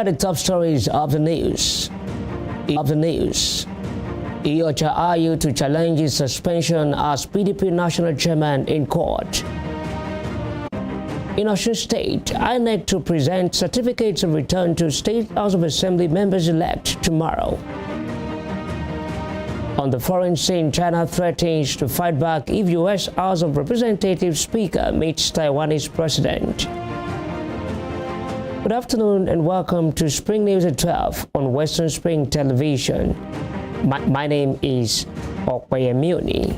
are the top stories of the news. Iyorchia Ayu to challenge his suspension as PDP national chairman in court. In Osun State, INEC to present certificates of return to State House of Assembly members-elect tomorrow. On the foreign scene, China threatens to fight back if U.S. House of Representatives Speaker meets Taiwanese president. Good afternoon and welcome to Spring News at 12 on Western Spring Television. My name is Okwayemioni.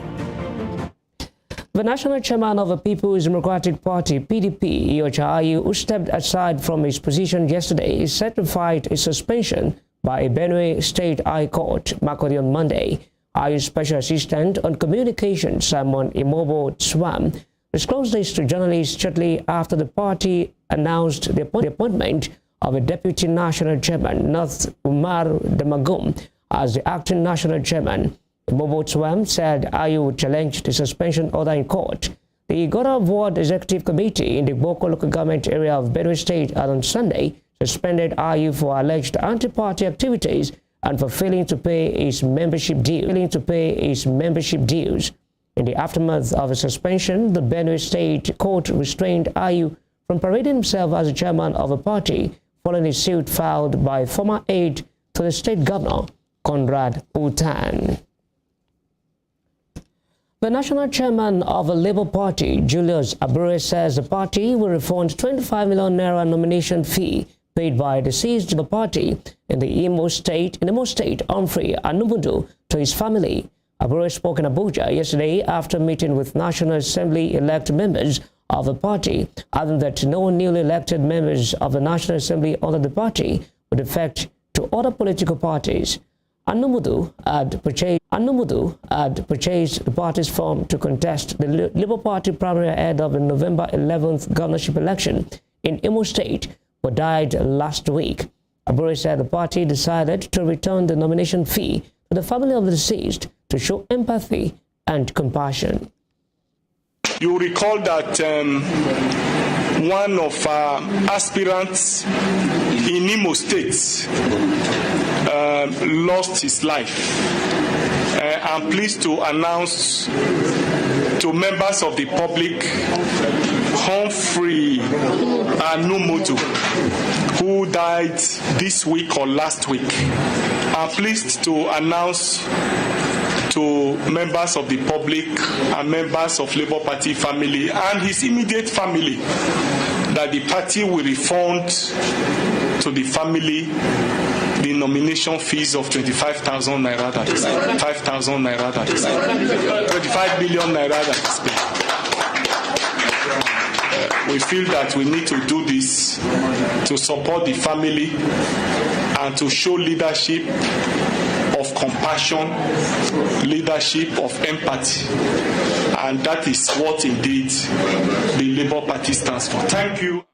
The national chairman of the People's Democratic Party, PDP, Iyorchia Ayu, who stepped aside from his position yesterday, is set to fight a suspension by a Benue State High Court, Makurdi, on Monday. Ayu's Special Assistant on Communications, Simon Imobo Swam, disclosed this to journalists shortly after the party announced the appointment of a Deputy National Chairman, North Umar Damagum, as the acting national chairman. Imobo Swam said Ayu would challenge the suspension order in court. The Igora Ward Executive Committee in the Boko local government area of Benue State had on Sunday suspended Ayu for alleged anti-party activities and for failing to pay his membership dues. In the aftermath of the suspension, the Benue State Court restrained Ayu from parading himself as the chairman of the party following a suit filed by former aide to the state governor, Conrad Utan. The national chairman of the Labour Party, Julius Abure, says the party will refund 25 million naira nomination fee paid by deceased Labour Party in the Imo State, Humphrey Anumudu, to his family. Abure spoke in Abuja yesterday after meeting with National Assembly elect members of the party, adding that no newly elected members of the National Assembly under the party would defect to other political parties. Anumudu had purchased the party's form to contest the Labour Party primary ahead of the November 11th governorship election in Imo State, but died last week. Abure said the party decided to return the nomination fee to the family of the deceased to show empathy and compassion. You recall that one of our aspirants in Imo State lost his life. I'm pleased to announce to members of the public Humphrey Anumudu, who died this week or last week. I'm pleased to announce to members of the public and members of Labour Party family and his immediate family that the party will refund to the family the nomination fees of 25,000 naira that is 5,000 naira that is 25 billion naira that is paid. We feel that we need to do this to support the family and to show leadership of compassion, leadership of empathy, and that is what indeed the Labour Party stands for. Thank you.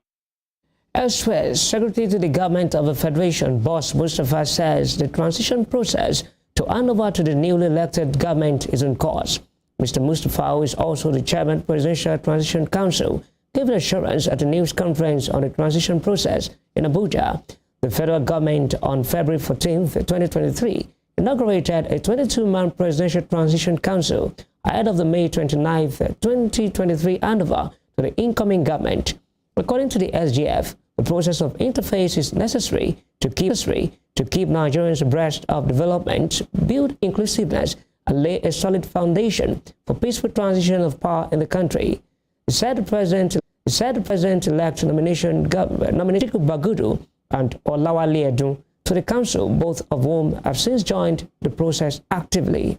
Elsewhere, Secretary to the Government of the Federation, Boss Mustafa, says the transition process to hand over to the newly elected government is on course. Mr. Mustafa, who is also the chairman of the Presidential Transition Council, gave an assurance at a news conference on the transition process in Abuja. The federal government on February 14, 2023, inaugurated a 22-man Presidential Transition Council ahead of the May 29, 2023 handover to the incoming government. According to the SGF, the process of interface is necessary to keep Nigerians abreast of development, build inclusiveness, and lay a solid foundation for peaceful transition of power in the country. He said the President-elect nominated Bagudu and Olawale Edun to the council, both of whom have since joined the process actively.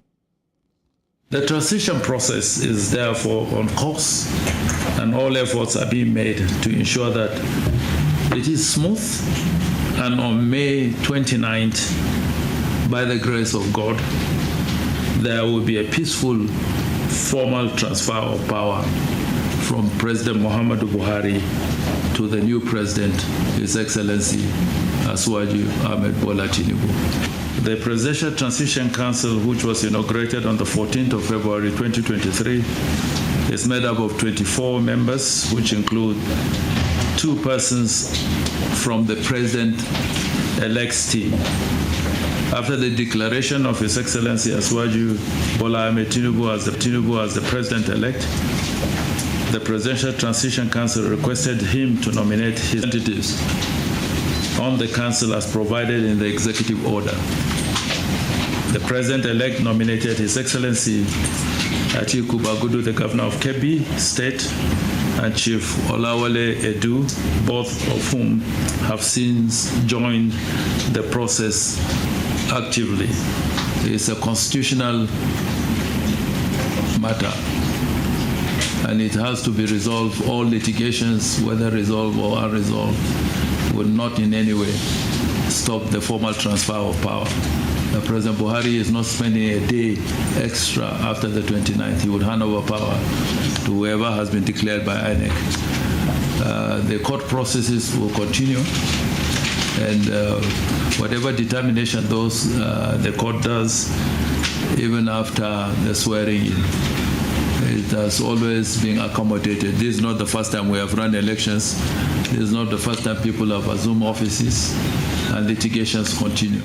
The transition process is therefore on course, and all efforts are being made to ensure that it is smooth. And on May 29th, by the grace of God, there will be a peaceful, formal transfer of power from President Muhammadu Buhari to the new president, His Excellency Asiwaju Ahmed Bola Tinubu. The Presidential Transition Council, which was inaugurated on the 14th of February 2023, is made up of 24 members, which include 2 persons from the President-elect's team. After the declaration of His Excellency Asiwaju Bola Ahmed Tinubu as the President-elect, the Presidential Transition Council requested him to nominate his representatives on the council as provided in the executive order. The President-elect nominated His Excellency Atiku Bagudu, the Governor of Kebbi State, and Chief Olawale Edu, both of whom have since joined the process actively. It's a constitutional matter, and it has to be resolved. All litigations, whether resolved or unresolved, will not in any way stop the formal transfer of power. President Buhari is not spending a day extra after the 29th. He would hand over power to whoever has been declared by INEC. The court processes will continue, and whatever determination the court does, even after the swearing in, it has always been accommodated. This is not the first time we have run elections. This is not the first time people have assumed offices, and litigations continue.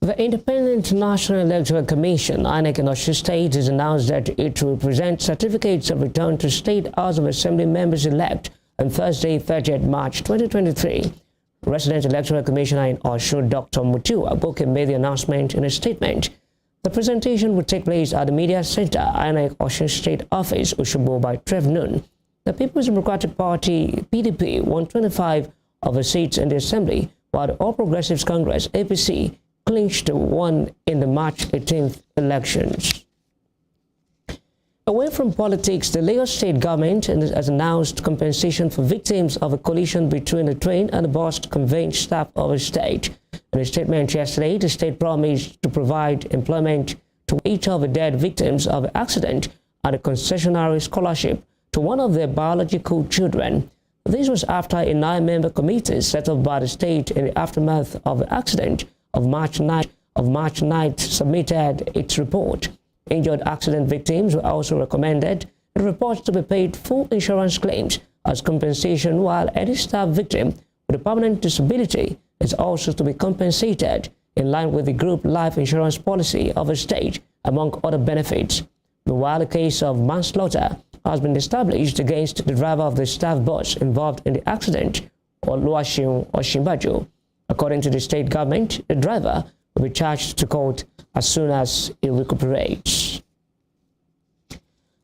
The Independent National Electoral Commission, INEC in Osun State, has announced that it will present certificates of return to State House of Assembly members-elect on Thursday, 30th March 2023. Resident Electoral Commissioner in Osun, Dr. Mutiu Aboke, made the announcement in a statement. The presentation will take place at the Media Center, INEC Osun State Office, Osogbo, by 12 noon. The People's Democratic Party, PDP, won 25 of the seats in the Assembly, while the All Progressives Congress, APC, clinched one in the March 18th elections. Away from politics, the Lagos State government has announced compensation for victims of a collision between a train and a bus to conveyance staff of the state. In a statement yesterday, the state promised to provide employment to each of the dead victims of the accident and a concessionary scholarship to one of their biological children. This was after a 9-member committee set up by the state in the aftermath of the accident of March 9th submitted its report. Injured accident victims were also recommended in reports to be paid full insurance claims as compensation, while any staff victim with a permanent disability is also to be compensated in line with the group life insurance policy of the state, among other benefits. Meanwhile, a case of manslaughter has been established against the driver of the staff bus involved in the accident, Oluwaseun Osinbajo. According to the state government, the driver will be charged to court as soon as he recuperates.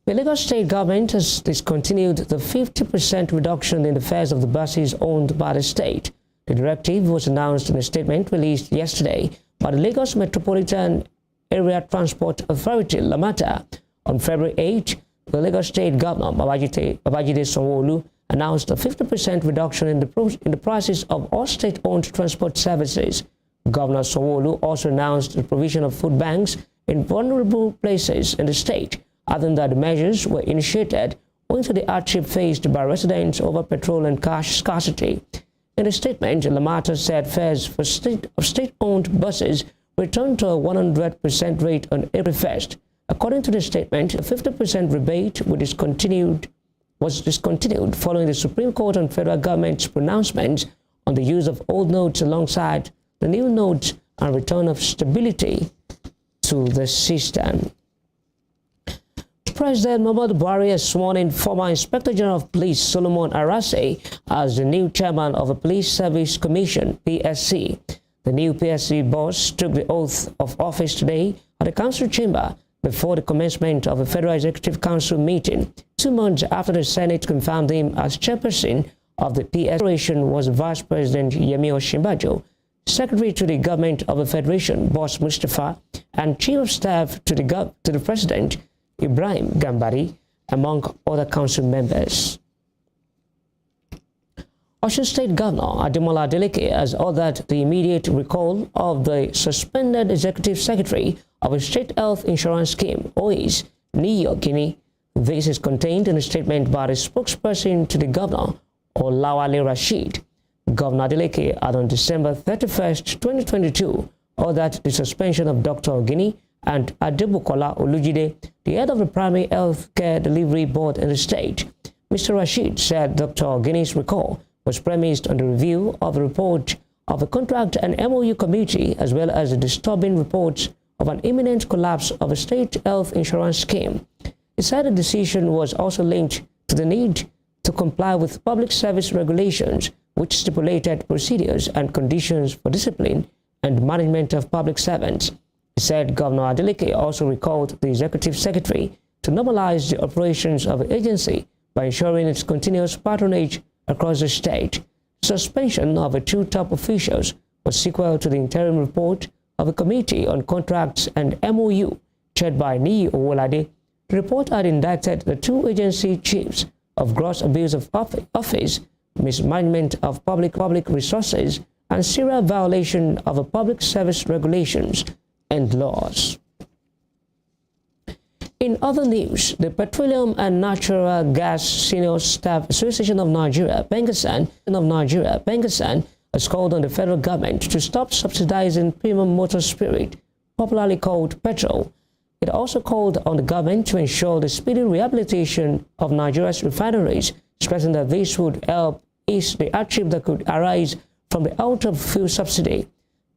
The Lagos State government has discontinued the 50% reduction in the fares of the buses owned by the state. The directive was announced in a statement released yesterday by the Lagos Metropolitan Area Transport Authority, LAMATA. On February 8, the Lagos State Governor, Babajide Sanwo-Olu, announced a 50% reduction in the prices of all state-owned transport services. Governor Sanwo-Olu also announced the provision of food banks in vulnerable places in the state, adding that the measures were initiated owing to the hardship faced by residents over petrol and cash scarcity. In a statement, LAMATA said fares for state-owned buses returned to a 100% rate on April 1st. According to the statement, a 50% rebate was discontinued following the Supreme Court and federal government's pronouncements on the use of old notes alongside the new notes and return of stability to the system. President Muhammadu Buhari has sworn in former Inspector General of Police Solomon Arase as the new chairman of the Police Service Commission, PSC. The new PSC boss took the oath of office today at the council chamber before the commencement of the Federal Executive Council meeting. 2 months after the Senate confirmed him as chairperson of the PSC was Vice President Yemi Osinbajo, Secretary to the Government of the Federation, Boss Mustafa, and Chief of Staff to the President, Ibrahim Gambari, among other council members. Osun State Governor Ademola Adeleke has ordered the immediate recall of the suspended Executive Secretary of the State Health Insurance Scheme, OAS, Niyi Ogini. This is contained in a statement by the spokesperson to the governor, Olawale Rasheed. Governor Adeleke had on December 31st, 2022, ordered the suspension of Dr. Ogini and Adebukola Olujide, the head of the Primary Health Care Delivery Board in the state. Mr. Rashid said Dr. Guinea's recall was premised on the review of the report of the Contract and MOU Committee, as well as the disturbing reports of an imminent collapse of a state health insurance scheme. He said the decision was also linked to the need to comply with public service regulations, which stipulated procedures and conditions for discipline and management of public servants. He said Governor Adeleke also recalled the Executive Secretary to normalize the operations of the agency by ensuring its continuous patronage across the state. Suspension of the two top officials was sequel to the interim report of a committee on contracts and MOU chaired by Niyi Owolade. The report had indicted the two agency chiefs of gross abuse of office, mismanagement of public resources, and serious violation of the public service regulations and laws. In other news, the Petroleum and Natural Gas Senior Staff Association of Nigeria, PENGASAN, has called on the federal government to stop subsidizing premium motor spirit, popularly called petrol. It also called on the government to ensure the speedy rehabilitation of Nigeria's refineries, stressing that this would help ease the hardship that could arise from the out-of-fuel subsidy.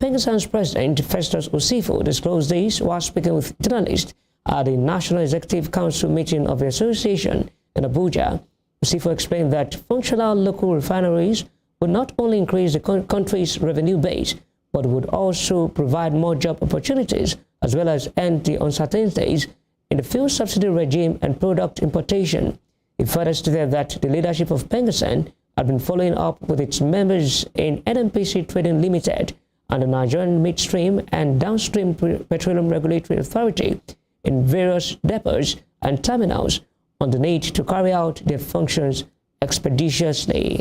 PENGASAN's president, Festus Osifo, disclosed this while speaking with journalists at the National Executive Council meeting of the association in Abuja. Osifo explained that functional local refineries would not only increase the country's revenue base, but would also provide more job opportunities, as well as end the uncertainties in the fuel subsidy regime and product importation. It further stated that the leadership of PENGASAN had been following up with its members in NNPC Trading Limited and the Nigerian Midstream and Downstream Petroleum Regulatory Authority in various depots and terminals on the need to carry out their functions expeditiously.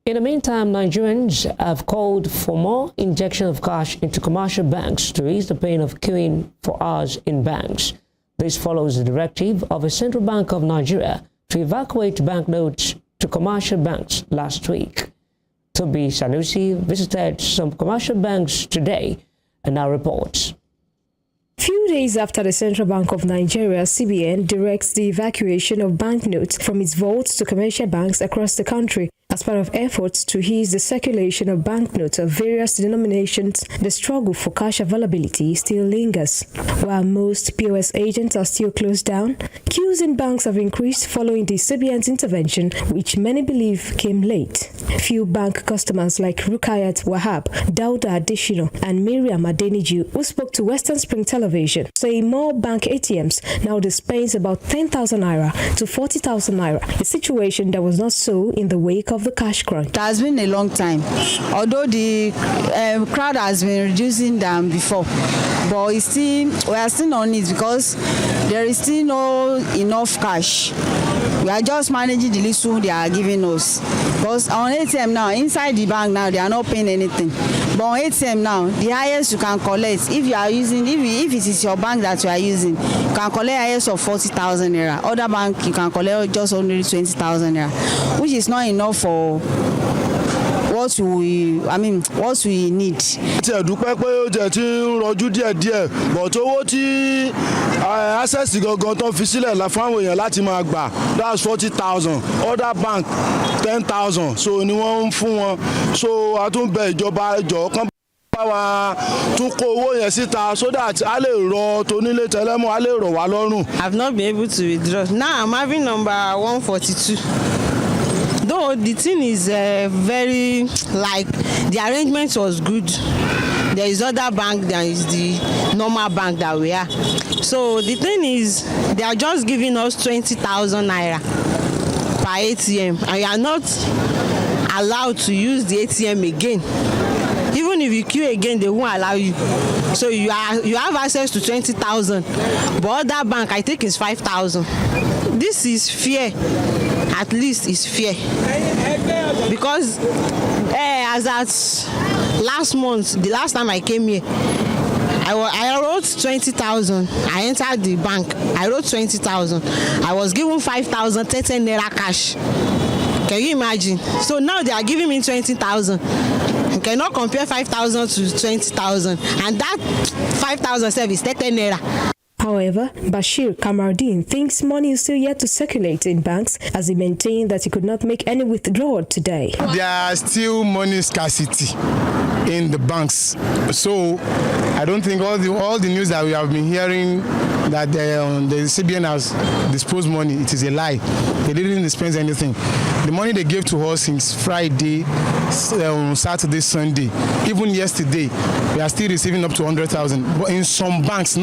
In the meantime, Nigerians have called for more injection of cash into commercial banks to ease the pain of queuing for hours in banks. This follows the directive of the Central Bank of Nigeria to evacuate banknotes to commercial banks last week. Toby Sanusi visited some commercial banks today and now reports. Few days after the Central Bank of Nigeria, CBN, directs the evacuation of banknotes from its vaults to commercial banks across the country. As part of efforts to ease the circulation of banknotes of various denominations, the struggle for cash availability still lingers. While most POS agents are still closed down, queues in banks have increased following the CBN's intervention, which many believe came late. Few bank customers like Rukayat Wahab, Dauda Adeshino, and Miriam Adeniju, who spoke to Western Spring Television, say more bank ATMs now dispense about 10,000 naira to 40,000 naira, a situation that was not so in the wake of the cash crunch. It has been a long time, although the crowd has been reducing than before, but we are still on it because there is still no enough cash. We are just managing the little they are giving us. Because on ATM now, inside the bank now, they are not paying anything. But on ATM now, the highest you can collect, if you are using, if it is your bank that you are using, you can collect highest of 40,000 naira. Other bank, you can collect just only 20,000 naira, which is not enough for what we need. Tí ẹ dúpẹ́ pé ó jẹ́ tí ń rọjú díẹ̀díẹ̀, but owó tí access gangan tó fi sílẹ̀ fún àwọn èèyàn láti máa gbà, that's 40,000, other bank 10,000, so ni wọ́n ń fún wọn. So a tún bẹ ìjọba ẹjọ́ kan bá wa tún kó owó yẹn síta so that a lè rọ tonílé tẹlẹ́mú, a lè rọ̀ wá lọ́rùn. I've not been able to withdraw. Now I'm having number 142. Though the thing is very, like, the arrangement was good. There is other bank than is the normal bank that we are. So the thing is, they are just giving us 20,000 naira per ATM, and you are not allowed to use the ATM again. Even if you queue again, they won't allow you. So you have access to 20,000, but other bank I think is 5,000. This is fair. At least it's fair, because as at last month, the last time I came here, I wrote 20,000. I entered the bank. I wrote 20,000. I was given 5,000 10 naira cash. Can you imagine? So now they are giving me 20,000. You cannot compare 5,000 to 20,000, and that 5,000 service 10 naira. However, Bashir Kamardeen thinks money is still yet to circulate in banks, as he maintained that he could not make any withdrawal today. There are still money scarcity in the banks, so I don't think all the news that we have been hearing that the CBN has disposed money, it is a lie. They didn't dispense anything. The money they gave to us since Friday, Saturday, Sunday, even yesterday, we are still receiving up to 100,000. But in some banks,